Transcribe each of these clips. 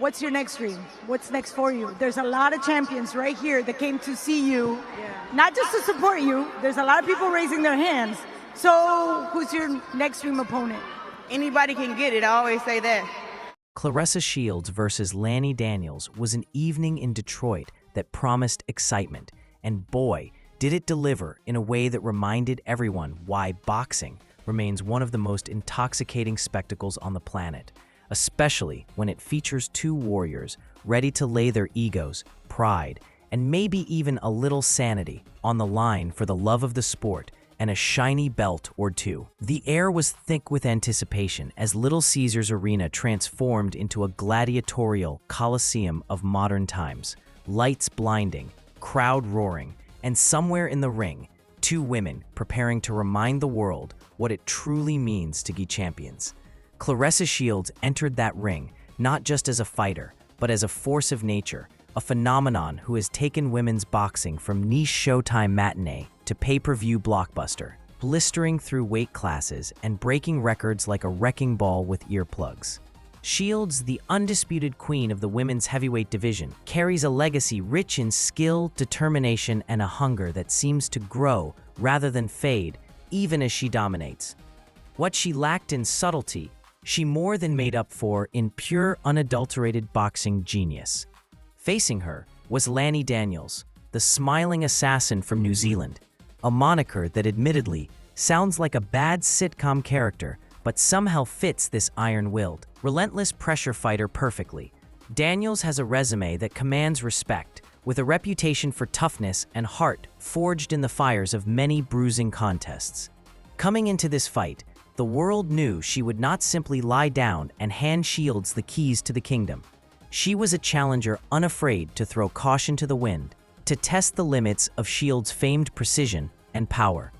what's your next dream? What's next for you? There's a lot of champions right here that came to see you, not just to support you. There's a lot of people raising their hands. So who's your next dream opponent? Anybody can get it, I always say that. Claressa Shields versus Lani Daniels was an evening in Detroit that promised excitement, and boy, did it deliver in a way that reminded everyone why boxing remains one of the most intoxicating spectacles on the planet, especially when it features two warriors ready to lay their egos, pride, and maybe even a little sanity on the line for the love of the sport and a shiny belt or two. The air was thick with anticipation as Little Caesars Arena transformed into a gladiatorial coliseum of modern times. Lights blinding, crowd roaring, and somewhere in the ring, two women preparing to remind the world what it truly means to be champions. Claressa Shields entered that ring not just as a fighter, but as a force of nature, a phenomenon who has taken women's boxing from niche Showtime matinee to pay-per-view blockbuster, blistering through weight classes and breaking records like a wrecking ball with earplugs. Shields, the undisputed queen of the women's heavyweight division, carries a legacy rich in skill, determination, and a hunger that seems to grow rather than fade, even as she dominates. What she lacked in subtlety, she more than made up for in pure, unadulterated boxing genius. Facing her was Lani Daniels, the smiling assassin from New Zealand, a moniker that admittedly sounds like a bad sitcom character, but somehow fits this iron-willed, relentless pressure fighter perfectly. Daniels has a resume that commands respect, with a reputation for toughness and heart forged in the fires of many bruising contests. Coming into this fight, the world knew she would not simply lie down and hand Shields the keys to the kingdom. She was a challenger unafraid to throw caution to the wind, to test the limits of Shields' famed precision and power.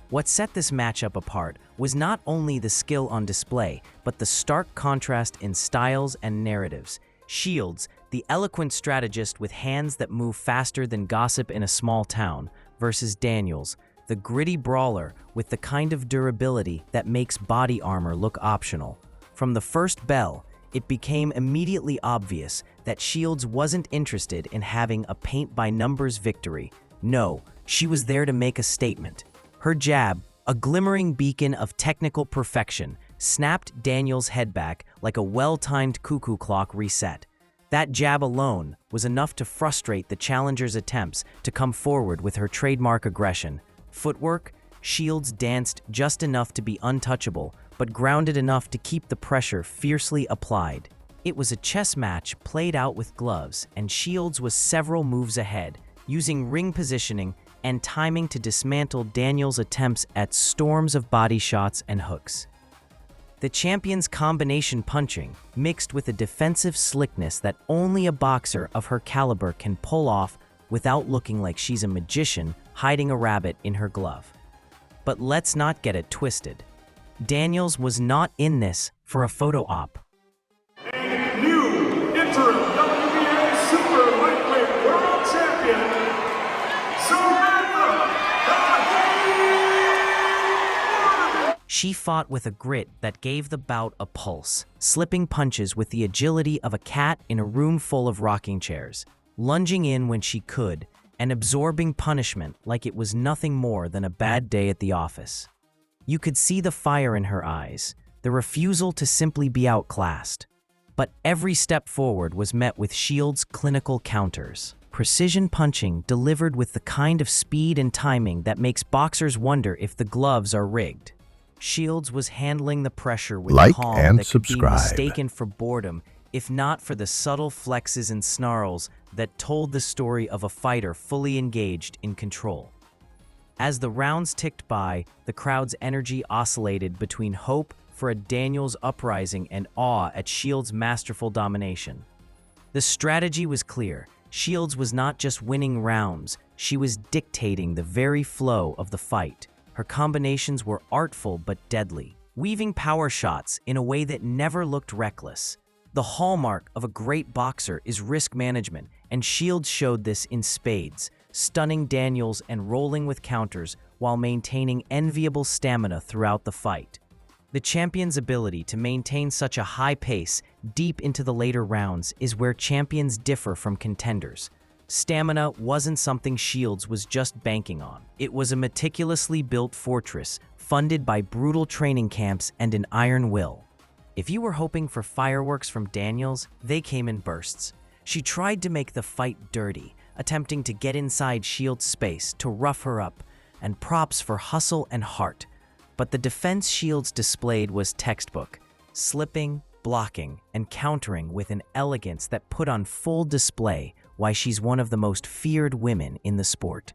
What set this matchup apart was not only the skill on display, but the stark contrast in styles and narratives. Shields, the eloquent strategist with hands that move faster than gossip in a small town, versus Daniels, the gritty brawler with the kind of durability that makes body armor look optional. From the first bell, it became immediately obvious that Shields wasn't interested in having a paint-by-numbers victory. No, she was there to make a statement. Her jab, a glimmering beacon of technical perfection, snapped Daniels' head back like a well-timed cuckoo clock reset. That jab alone was enough to frustrate the challenger's attempts to come forward with her trademark aggression. Footwork, Shields danced just enough to be untouchable, but grounded enough to keep the pressure fiercely applied. It was a chess match played out with gloves, and Shields was several moves ahead, using ring positioning and timing to dismantle Daniels' attempts at storms of body shots and hooks. The champion's combination punching, mixed with a defensive slickness that only a boxer of her caliber can pull off without looking like she's a magician hiding a rabbit in her glove. But let's not get it twisted. Daniels was not in this for a photo op. A new interim WBA Super Lightweight World Champion, She fought with a grit that gave the bout a pulse, slipping punches with the agility of a cat in a room full of rocking chairs, lunging in when she could, and absorbing punishment like it was nothing more than a bad day at the office. You could see the fire in her eyes, the refusal to simply be outclassed. But every step forward was met with Shields' clinical counters. Precision punching delivered with the kind of speed and timing that makes boxers wonder if the gloves are rigged. Shields was handling the pressure with calm that could be mistaken for boredom, if not for the subtle flexes and snarls that told the story of a fighter fully engaged in control. As the rounds ticked by, the crowd's energy oscillated between hope for a Daniels uprising and awe at Shields' masterful domination. The strategy was clear. Shields was not just winning rounds, she was dictating the very flow of the fight. Her combinations were artful but deadly, weaving power shots in a way that never looked reckless. The hallmark of a great boxer is risk management, and Shields showed this in spades, stunning Daniels and rolling with counters while maintaining enviable stamina throughout the fight. The champion's ability to maintain such a high pace deep into the later rounds is where champions differ from contenders. Stamina wasn't something Shields was just banking on. It was a meticulously built fortress, funded by brutal training camps and an iron will. If you were hoping for fireworks from Daniels, they came in bursts. She tried to make the fight dirty, attempting to get inside Shields' space to rough her up, and props for hustle and heart. But the defense Shields displayed was textbook, slipping, blocking, and countering with an elegance that put on full display why she's one of the most feared women in the sport.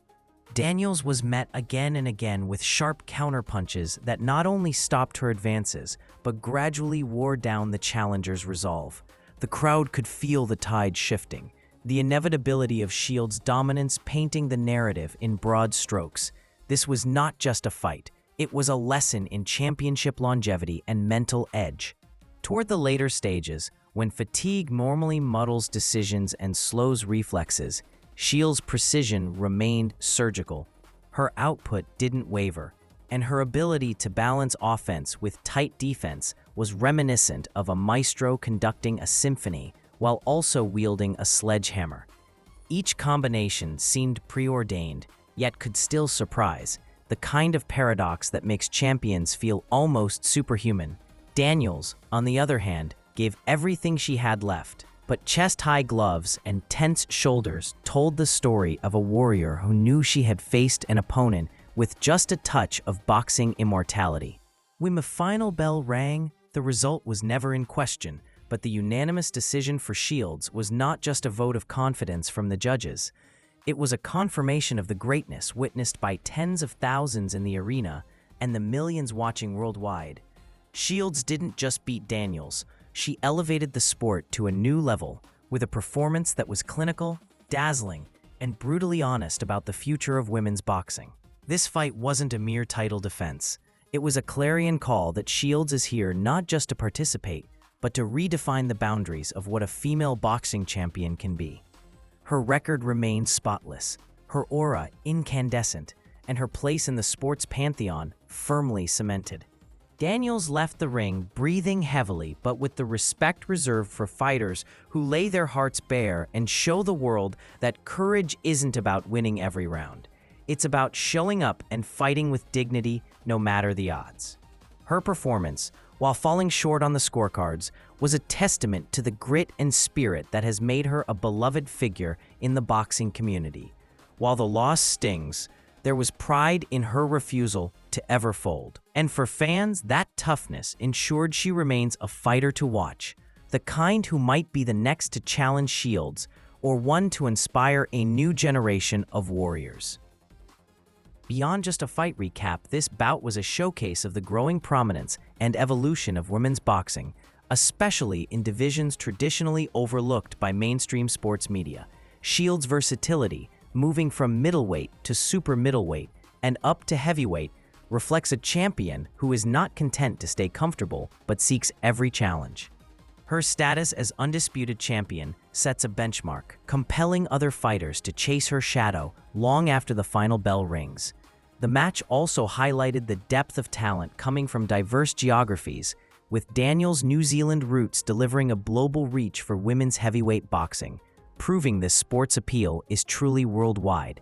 Daniels was met again and again with sharp counterpunches that not only stopped her advances, but gradually wore down the challenger's resolve. The crowd could feel the tide shifting, the inevitability of Shields' dominance painting the narrative in broad strokes. This was not just a fight, it was a lesson in championship longevity and mental edge. Toward the later stages, when fatigue normally muddles decisions and slows reflexes, Shields' precision remained surgical. Her output didn't waver, and her ability to balance offense with tight defense was reminiscent of a maestro conducting a symphony while also wielding a sledgehammer. Each combination seemed preordained, yet could still surprise, the kind of paradox that makes champions feel almost superhuman. Daniels, on the other hand, gave everything she had left, but chest-high gloves and tense shoulders told the story of a warrior who knew she had faced an opponent with just a touch of boxing immortality. When the final bell rang, the result was never in question, but the unanimous decision for Shields was not just a vote of confidence from the judges. It was a confirmation of the greatness witnessed by tens of thousands in the arena and the millions watching worldwide. Shields didn't just beat Daniels, she elevated the sport to a new level with a performance that was clinical, dazzling, and brutally honest about the future of women's boxing. This fight wasn't a mere title defense. It was a clarion call that Shields is here not just to participate, but to redefine the boundaries of what a female boxing champion can be. Her record remained spotless, her aura incandescent, and her place in the sport's pantheon firmly cemented. Daniels left the ring breathing heavily, but with the respect reserved for fighters who lay their hearts bare and show the world that courage isn't about winning every round. It's about showing up and fighting with dignity no matter the odds. Her performance, while falling short on the scorecards, was a testament to the grit and spirit that has made her a beloved figure in the boxing community. While the loss stings, there was pride in her refusal to ever fold. And for fans, that toughness ensured she remains a fighter to watch, the kind who might be the next to challenge Shields, or one to inspire a new generation of warriors. Beyond just a fight recap, this bout was a showcase of the growing prominence and evolution of women's boxing, especially in divisions traditionally overlooked by mainstream sports media. Shields' versatility, moving from middleweight to super middleweight and up to heavyweight, reflects a champion who is not content to stay comfortable but seeks every challenge. Her status as undisputed champion sets a benchmark, compelling other fighters to chase her shadow long after the final bell rings. The match also highlighted the depth of talent coming from diverse geographies, with Daniels' New Zealand roots delivering a global reach for women's heavyweight boxing, proving this sport's appeal is truly worldwide.